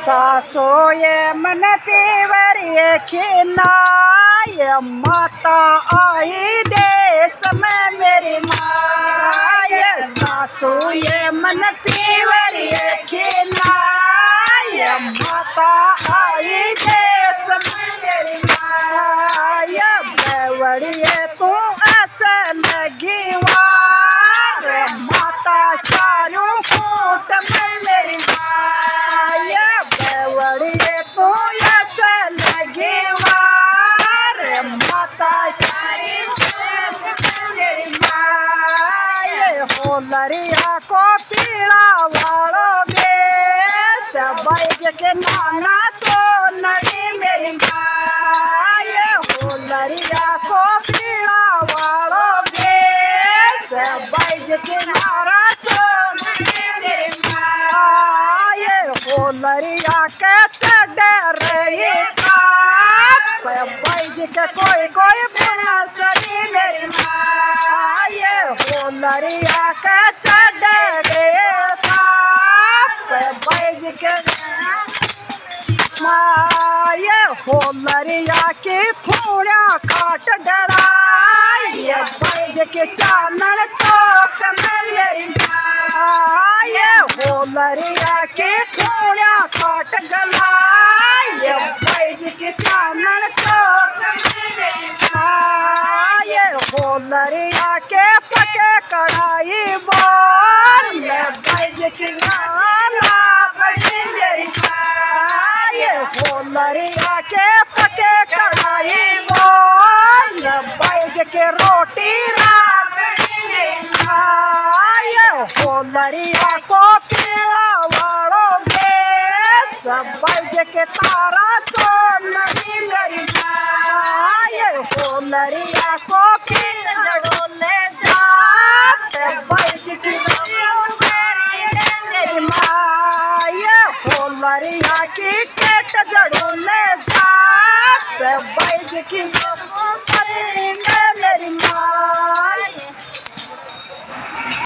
सासो ये मन पीवर ये खिला ये माता आई देश में मेरी माँ। ये सासो ये मन पीवर ये खिला ये माता आई देश में मेरी माँ। ये बेवड़िए तू ऐसे लगी वार माता चारों फूट में मेरी माँ। ये बेवड़िए तू ऐसे लगी वार माता चारों फूट में मेरी माँ। ये होलरिया को पीड़ा वालोगे सब के नाना तो नहीं मेरी माँ। ये होलरिया को पीड़ा वालोगे सब के नाना तो नहीं मेरी माँ। ये होलरिया के चढ़ रही बैज के कोई कोई बना सनी मेरी माँ। ये होलरिया के चढ़ गए बैज के माँ। ये होलरिया की फूड़ा काट डराई ये बैज के चानन चौक में मेरी माँ। ये होलरिया की फूड़ा काट गलाई ये बैज के चानन चौक में मेरी माँ। ये होलरिया के पके कढ़ाई बोल मैं बैज की गाना बड़ी मेरी माँ। ये होलरिया के पके कढ़ाई बोल बैज के रोटी राबड़ी मेरी माँ। ये होलरिया को पीड़ा वालोगे सब बैज के तारा तो नहीं मेरी माँ। ये होलरिया को पीड़ा डोले जात बैज की मेरी माँ। ये होलरिया की केट जड़ोले जात बैज की